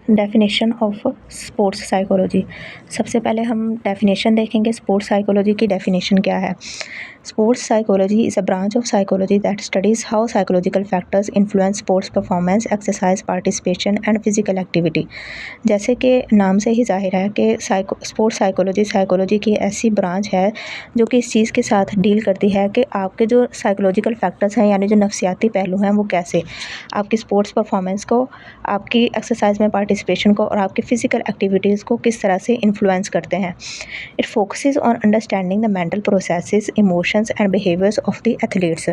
Definition of sports psychology. सबसे पहले हम डेफिनेशन देखेंगे स्पोर्ट्स साइकोलॉजी की डेफिनेशन क्या है। Sports psychology is a branch of psychology that studies how psychological factors influence sports performance, exercise, participation and physical activity. जैसे कि नाम से ही जाहिर है कि स्पोर्ट्स साइकोलॉजी की ऐसी ब्रांच है जो कि इस चीज़ के साथ डील करती है कि आपके जो साइकोलॉजिकल फैक्टर्स हैं, यानी जो नफ्सियाती पहलू हैं, वो कैसे आपकी स्पोर्ट्स परफॉर्मेंस को, आपकी एक्सरसाइज में पार्टिसिपेशन को और आपकी फ़िज़िकल एक्टिविटीज़ को किस तरह से इन्फ्लुएंस करते हैं। It focuses on understanding the mental processes, emotions and behaviours of the athletes.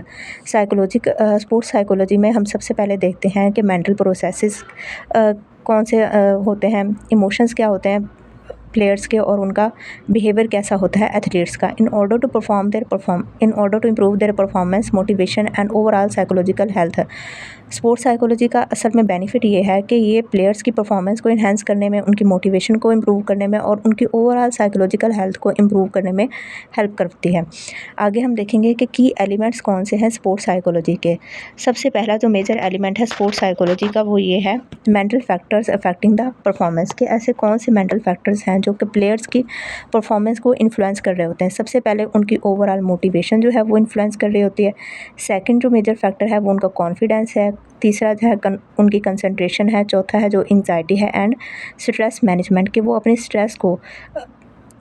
Sports psychology में हम सबसे पहले देखते हैं कि मेंटल प्रोसेसेस कौन से होते हैं, इमोशंस क्या होते हैं प्लेयर्स के, और उनका बिहेवियर कैसा होता है एथलीट्स का, in order to improve their performance, motivation and overall psychological health. Sports psychology का असल में बेनिफिट ये है कि ये प्लेयर्स की परफॉर्मेंस को इन्हेंस करने में, उनकी मोटिवेशन को इम्प्रूव करने में और उनकी ओवरऑल साइकोलॉजिकल हेल्थ को इम्प्रूव करने में हेल्प करती है। आगे हम देखेंगे कि की एलिमेंट्स कौन से हैं स्पोर्ट्स साइकोलॉजी के। सबसे पहला जो मेजर एलिमेंट है स्पोर्ट्स साइकोलॉजी का वो ये है mental factors affecting the performance. के ऐसे कौन से मेंटल फैक्टर्स हैं जो कि प्लेयर्स की परफॉर्मेंस को इन्फ्लुएंस कर रहे होते हैं। सबसे पहले उनकी ओवरऑल मोटिवेशन जो है वो इन्फ्लुएंस कर रही होती है। सेकंड जो मेजर फैक्टर है वो उनका कॉन्फिडेंस है। तीसरा जो है उनकी कंसंट्रेशन है। चौथा है जो एंजाइटी है एंड स्ट्रेस मैनेजमेंट, कि वो अपने स्ट्रेस को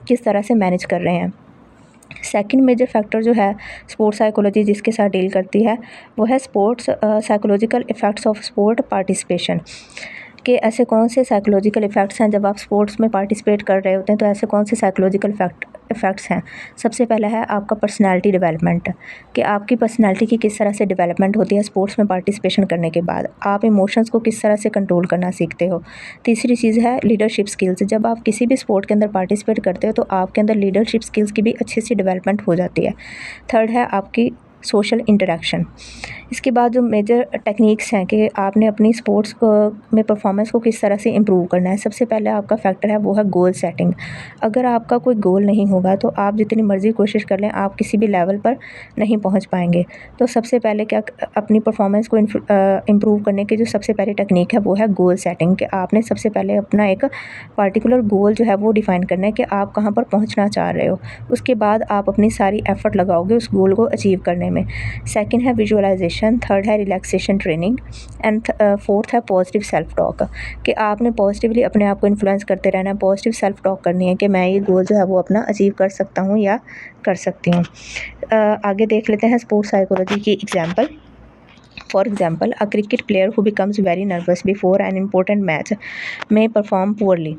किस तरह से मैनेज कर रहे हैं। सेकंड मेजर फैक्टर जो है स्पोर्ट्स साइकोलॉजी जिसके साथ डील करती है वो है sports psychological effects of sport participation. कि ऐसे कौन से साइकोलॉजिकल इफ़ेक्ट्स हैं जब आप स्पोर्ट्स में पार्टिसिपेट कर रहे होते हैं, तो ऐसे कौन से साइकोलॉजिकल इफ़ेक्ट्स हैं। सबसे पहला है आपका पर्सनालिटी डेवलपमेंट, कि आपकी पर्सनालिटी की किस तरह से डेवलपमेंट होती है स्पोर्ट्स में पार्टिसिपेशन करने के बाद। आप इमोशंस को किस तरह से कंट्रोल करना सीखते हो। तीसरी चीज़ है लीडरशिप स्किल्स। जब आप किसी भी स्पोर्ट के अंदर पार्टिसिपेट करते हो तो आपके अंदर लीडरशिप स्किल्स की भी अच्छी सी डेवलपमेंट हो जाती है। थर्ड है आपकी सोशल इंटरेक्शन। इसके बाद जो मेजर टेक्निक्स हैं कि आपने अपनी स्पोर्ट्स को में परफॉर्मेंस को किस तरह से इम्प्रूव करना है। सबसे पहले आपका फैक्टर है वो है गोल सेटिंग। अगर आपका कोई गोल नहीं होगा तो आप जितनी मर्ज़ी कोशिश कर लें आप किसी भी लेवल पर नहीं पहुंच पाएंगे। तो सबसे पहले क्या अपनी परफॉर्मेंस को इम्प्रूव करने की जो सबसे पहली टेक्निक है वो है गोल सेटिंग। कि आपने सबसे पहले अपना एक पार्टिकुलर गोल जो है वो डिफ़ाइन करना है कि आप कहाँ पर पहुँचना चाह रहे हो। उसके बाद आप अपनी सारी एफ़र्ट लगाओगे उस गोल को अचीव करने में। सेकंड है विजुअलाइजेशन। थर्ड है रिलैक्सेशन ट्रेनिंग एंड फोर्थ है पॉजिटिव सेल्फ टॉक। कि आपने पॉजिटिवली अपने आप को इन्फ्लुएंस करते रहना है, पॉजिटिव सेल्फ टॉक करनी है कि मैं ये गोल जो है वो अपना अचीव कर सकता हूँ या कर सकती हूँ। आगे देख लेते हैं स्पोर्ट्स साइकोलॉजी की example. For example, a cricket player who becomes very nervous before an important match may perform poorly.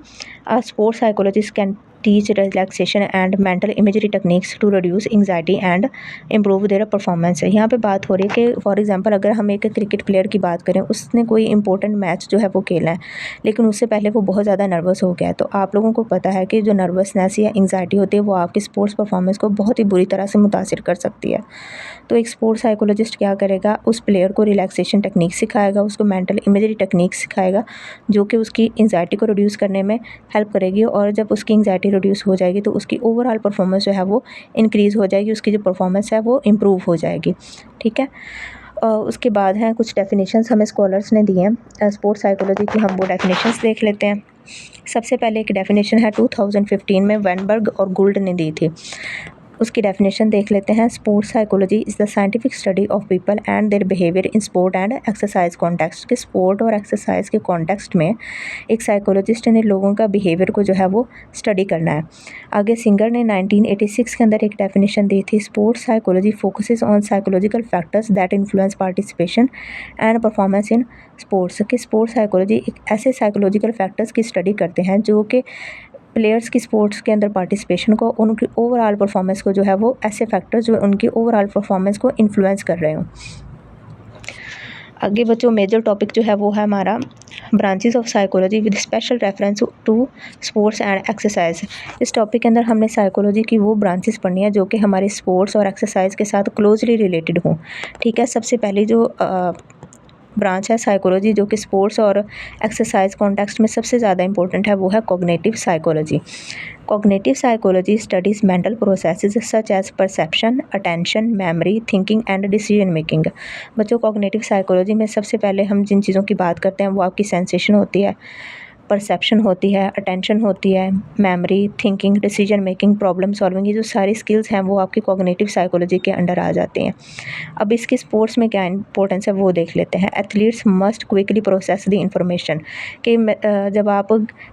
A sports psychologist can teach relaxation and mental imagery techniques to reduce anxiety and improve their performance। यहाँ पे बात हो रही है कि for example अगर हम एक क्रिकेट प्लेयर की बात करें, उसने कोई इंपॉर्टेंट मैच जो है वो खेला है लेकिन उससे पहले वो बहुत ज़्यादा नर्वस हो गया है। तो आप लोगों को पता है कि जो नर्वसनेस या एंग्जाइटी होती है वो आपकी स्पोर्ट्स परफॉर्मेंस को बहुत ही बुरी तरह से मुतासिर कर सकती है। तो एक स्पोर्ट्स साइकोलॉजिस्ट क्या करेगा, उस प्लेयर को रिलैक्सेशन टेक्निक सिखाएगा, उसको मेंटल इमेजरी टेक्निक सिखाएगा जो कि उसकी एंग्जाइटी को रिड्यूस करने में हेल्प करेगी। और जब उसकी एंग्जाइटी रिड्यूस हो जाएगी तो उसकी ओवरऑल परफॉर्मेंस जो है वो इंक्रीज़ हो जाएगी, उसकी जो परफॉर्मेंस है वो इम्प्रूव हो जाएगी। ठीक है। उसके बाद हैं कुछ डेफिनेशंस हमें स्कॉलर्स ने दिए हैं स्पोर्ट्स साइकोलॉजी की, हम वो डेफिनेशंस देख लेते हैं। सबसे पहले एक डेफिनेशन है 2015 में वेनबर्ग और गुल्ड ने दी थी, उसकी डेफिनेशन देख लेते हैं। Sports psychology is the scientific study of people and their behaviour in sport and exercise context. के स्पोर्ट और एक्सरसाइज के कॉन्टेक्स्ट में एक साइकोलॉजिस्ट ने लोगों का बिहेवियर को जो है वो स्टडी करना है। आगे सिंगर ने 1986 के अंदर एक डेफिनेशन दी थी, sports psychology focuses on psychological factors that influence participation and performance in sports. के स्पोर्ट्स साइकोलॉजी एक ऐसे साइकोलॉजिकल फैक्टर्स की स्टडी करते हैं जो कि प्लेयर्स की स्पोर्ट्स के अंदर पार्टिसिपेशन को, उनकी ओवरऑल परफॉर्मेंस को जो है वो ऐसे फैक्टर्स जो उनकी ओवरऑल परफॉर्मेंस को इन्फ्लुएंस कर रहे हों। आगे बच्चों मेजर टॉपिक जो है वो है हमारा branches of psychology with special reference to sports and exercise. इस टॉपिक के अंदर हमने साइकोलॉजी की वो ब्रांचेस पढ़नी है जो कि हमारे स्पोर्ट्स और एक्सरसाइज के साथ क्लोजली रिलेटेड हों। ठीक है। सबसे पहली जो ब्रांच है साइकोलॉजी जो कि स्पोर्ट्स और एक्सरसाइज कॉन्टेक्स्ट में सबसे ज़्यादा इंपॉर्टेंट है वो है cognitive psychology. Cognitive psychology studies mental processes such as perception, attention, memory, thinking and decision making. बच्चों कॉग्निटिव साइकोलॉजी में सबसे पहले हम जिन चीज़ों की बात करते हैं वो आपकी सेंसेशन होती है, परसेप्शन होती है, अटेंशन होती है, memory, thinking, decision making, problem solving, ये जो सारी स्किल्स हैं वो आपकी कॉग्निटिव साइकोलॉजी के अंडर आ जाती हैं। अब इसके स्पोर्ट्स में क्या इंपॉर्टेंस है वो देख लेते हैं। Athletes must quickly process the information कि जब आप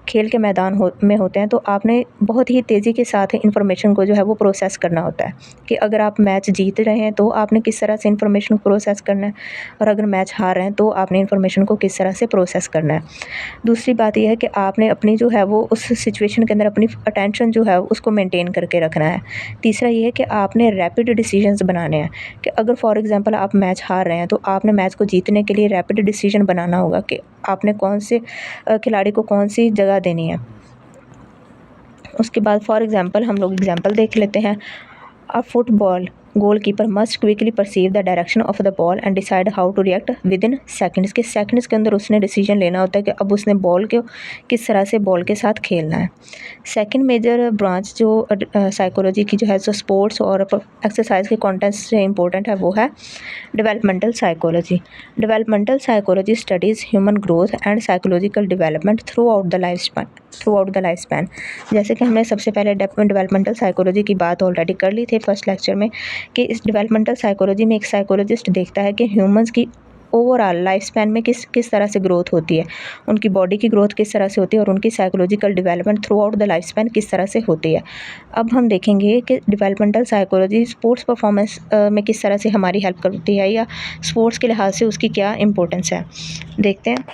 खेल के मैदान में होते हैं तो आपने बहुत ही तेज़ी के साथ इंफॉर्मेशन को जो है वो प्रोसेस करना होता है कि अगर आप मैच जीत रहे हैं तो आपने किस तरह से इंफॉर्मेशन को प्रोसेस करना है, और अगर मैच हार रहे हैं तो आपने इंफॉर्मेशन को किस तरह से प्रोसेस करना है। दूसरी बात यह है कि आपने अपनी जो है वो उस सिचुएशन के अंदर अपनी अटेंशन जो है उसको मेंटेन करके रखना है। तीसरा ये है कि आपने रैपिड डिसीजंस बनाने हैं कि अगर फॉर एग्जांपल आप मैच हार रहे हैं तो आपने मैच को जीतने के लिए रैपिड डिसीजन बनाना होगा कि आपने कौन से खिलाड़ी को कौन सी जगह देनी है। उसके बाद फॉर एग्जांपल हम लोग एग्जांपल देख लेते हैं। A football goalkeeper must quickly perceive the direction of the ball and decide how to react within seconds के सेकंड्स के अंदर उसने डिसीजन लेना होता है कि अब उसने बॉल को किस तरह से बॉल के साथ खेलना है। सेकंड मेजर ब्रांच जो साइकोलॉजी की जो है जो स्पोर्ट्स और एक्सरसाइज के कॉन्टेक्स्ट से इम्पोर्टेंट है वो है developmental psychology. Developmental psychology studies human growth and psychological development through out the life span. जैसे कि हमने सबसे पहले डेवलपमेंटल साइकोलॉजी की बात ऑलरेडी कर ली थी फर्स्ट लेक्चर में कि इस डेवलपमेंटल साइकोलॉजी में एक साइकोलॉजिस्ट देखता है कि ह्यूमंस की ओवरऑल लाइफ स्पैन में किस तरह से ग्रोथ होती है, उनकी बॉडी की ग्रोथ किस तरह से होती है और उनकी psychological development through out the life span किस तरह से होती है। अब हम देखेंगे कि डेवलपमेंटल साइकोलॉजी स्पोर्ट्स परफॉर्मेंस में किस तरह से हमारी हेल्प करती है या स्पोर्ट्स के लिहाज से उसकी क्या इंपॉर्टेंस है, देखते हैं।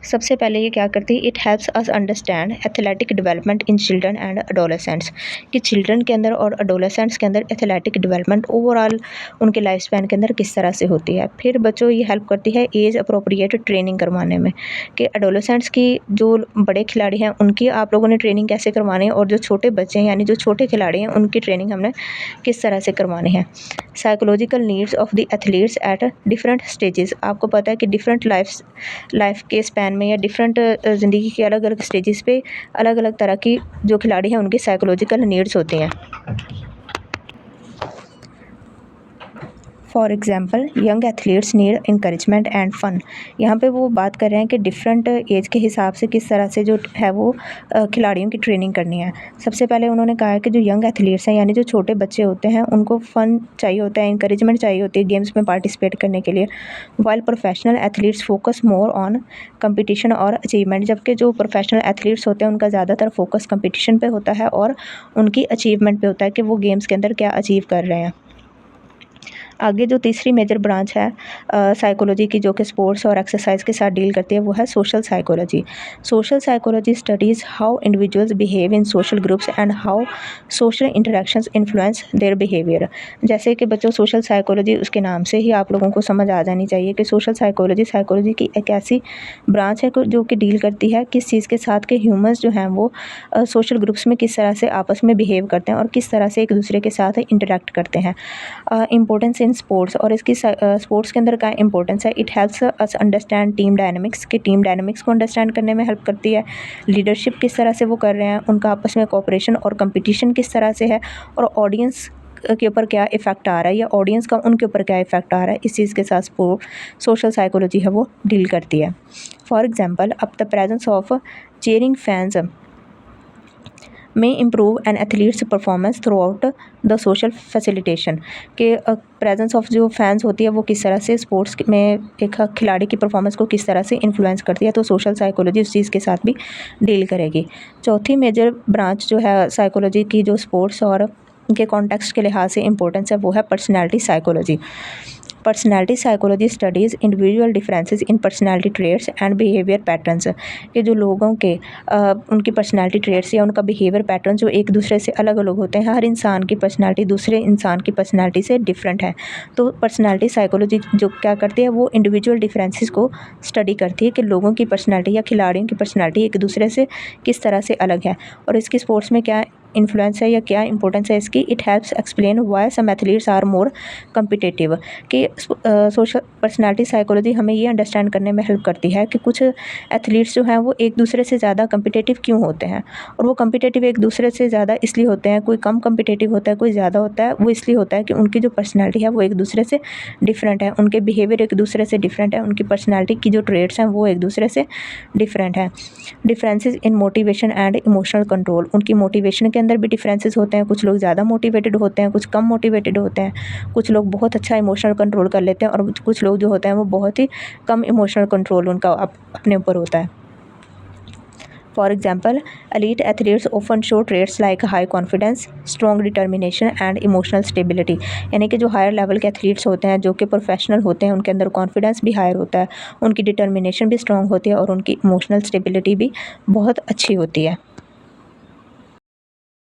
सबसे पहले ये क्या करती है, it helps us understand athletic development in children and adolescents कि चिल्ड्रन के अंदर और एडोलेसेंट्स के अंदर एथलेटिक डेवलपमेंट ओवरऑल उनके लाइफ स्पैन के अंदर किस तरह से होती है। फिर बच्चों ये हेल्प करती है एज अप्रोप्रिएट ट्रेनिंग करवाने में कि एडोलेसेंट्स की जो बड़े खिलाड़ी हैं उनकी आप लोगों ने ट्रेनिंग कैसे करवानी है और जो छोटे बच्चे हैं यानी जो छोटे खिलाड़ी हैं उनकी ट्रेनिंग हमने किस तरह से करवानी है। Psychological needs of the athletes at different stages, आपको पता है कि डिफरेंट लाइफ के स्पैन में या डिफरेंट ज़िंदगी के अलग अलग स्टेजेस पे अलग अलग तरह की जो खिलाड़ी हैं उनकी साइकोलॉजिकल नीड्स होती हैं। For example young athletes need encouragement and fun. यहाँ पे वो बात कर रहे हैं कि डिफरेंट एज के हिसाब से किस तरह से जो है वो खिलाड़ियों की ट्रेनिंग करनी है। सबसे पहले उन्होंने कहा है कि जो यंग एथलीट्स हैं यानी जो छोटे बच्चे होते हैं उनको फ़न चाहिए होता है, इंकरेजमेंट चाहिए होती है गेम्स में पार्टिसिपेट करने के लिए। While professional athletes focus more on competition और अचीवमेंट, जबकि जो प्रोफेशनल एथलीट्स होते हैं उनका ज़्यादातर फोकस कंपटीशन पे होता है और उनकी अचीवमेंट पे होता है कि वो गेम्स के अंदर क्या अचीव कर रहे हैं। आगे जो तीसरी मेजर ब्रांच है साइकोलॉजी की जो कि स्पोर्ट्स और एक्सरसाइज के साथ डील करती है वो है social psychology. Social psychology studies how individuals behave in social groups and how social interactions influence their behaviour. जैसे कि बच्चों सोशल साइकोलॉजी उसके नाम से ही आप लोगों को समझ आ जानी चाहिए कि सोशल साइकोलॉजी की एक ऐसी ब्रांच है जो कि डील करती है किस चीज़ के साथ के ह्यूमंस जो हैं वो सोशल ग्रुप्स में किस तरह से आपस में बिहेव करते हैं और किस तरह से एक दूसरे के साथ इंटरेक्ट करते हैं। इम्पोर्टेंस इन स्पोर्ट्स, और इसकी स्पोर्ट्स के अंदर क्या इंपॉर्टेंस है, it helps us understand team dynamics कि टीम डायनामिक्स को अंडरस्टैंड करने में हेल्प करती है। लीडरशिप किस तरह से वो कर रहे हैं, उनका आपस में कोऑपरेशन और कंपटीशन किस तरह से है, और ऑडियंस के ऊपर क्या इफ़ेक्ट आ रहा है या ऑडियंस का उनके ऊपर क्या इफ़ेक्ट आ रहा है, इस चीज़ के साथ सोशल साइकोलॉजी है वो डील करती है। फॉर एग्जांपल अब the presence of cheering fans में improve an athletes performance throughout the social facilitation के प्रेजेंस ऑफ जो फैंस होती है वो किस तरह से स्पोर्ट्स में एक खिलाड़ी की परफॉर्मेंस को किस तरह से इन्फ्लुएंस करती है, तो सोशल साइकोलॉजी उस चीज़ के साथ भी डील करेगी। चौथी मेजर ब्रांच जो है साइकोलॉजी की जो स्पोर्ट्स और के कॉन्टेक्स्ट के लिहाज से इंपॉर्टेंस है वो है personality psychology. Personality psychology studies individual differences in personality traits and behaviour patterns कि जो लोगों के उनकी पर्सनैलिटी ट्रेट्स या उनका बिहेवियर पैटर्न जो एक दूसरे से अलग अलग होते हैं। हर इंसान की पर्सनैलिटी दूसरे इंसान की पर्सनैलिटी से डिफरेंट है, तो पर्सनैलिटी साइकोलॉजी जो क्या करती है वो इंडिविजुअल डिफरेंसेस को स्टडी करती है कि लोगों की पर्सनैलिटी या खिलाड़ियों की पर्सनैलिटी एक दूसरे से किस तरह से अलग है। और इसकी स्पोर्ट्स में क्या इन्फ्लुएंस है या क्या इंपॉर्टेंस है इसकी, it helps explain why some athletes are more competitive. कि सोशल पर्सनालिटी साइकोलॉजी हमें ये अंडरस्टैंड करने में हेल्प करती है कि कुछ एथलीट्स जो हैं वो एक दूसरे से ज़्यादा कम्पिटिटिव क्यों होते हैं, और वो कम्पिटिटिव एक दूसरे से ज़्यादा इसलिए होते हैं, कोई कम कम्पिटिटिव होता है, कोई ज़्यादा होता है, वो इसलिए होता है कि उनकी जो पर्सनैलिटी है वो एक दूसरे से डिफरेंट है, उनके बिहेवियर एक दूसरे से डिफरेंट है, उनकी पर्सनैलिटी की जो ट्रेड्स हैं वो एक दूसरे से डिफरेंट है। Differences in motivation and emotional control, उनकी मोटिवेशन के अंदर भी डिफरेंसेस होते हैं, कुछ लोग ज़्यादा मोटिवेटेड होते हैं, कुछ कम मोटिवेटेड होते हैं, कुछ लोग बहुत अच्छा इमोशनल कंट्रोल कर लेते हैं और कुछ लोग जो होते हैं वो बहुत ही कम इमोशनल कंट्रोल उनका अपने ऊपर होता है। For example, elite athletes often show traits like high confidence, strong determination and emotional stability। यानी कि जो हायर लेवल के एथलीट्स होते हैं, जो कि प्रोफेशनल होते हैं, उनके अंदर कॉन्फिडेंस भी हायर होता है, उनकी डिटर्मिनेशन भी स्ट्रॉन्ग होती है और उनकी इमोशनल स्टेबिलिटी भी बहुत अच्छी होती है।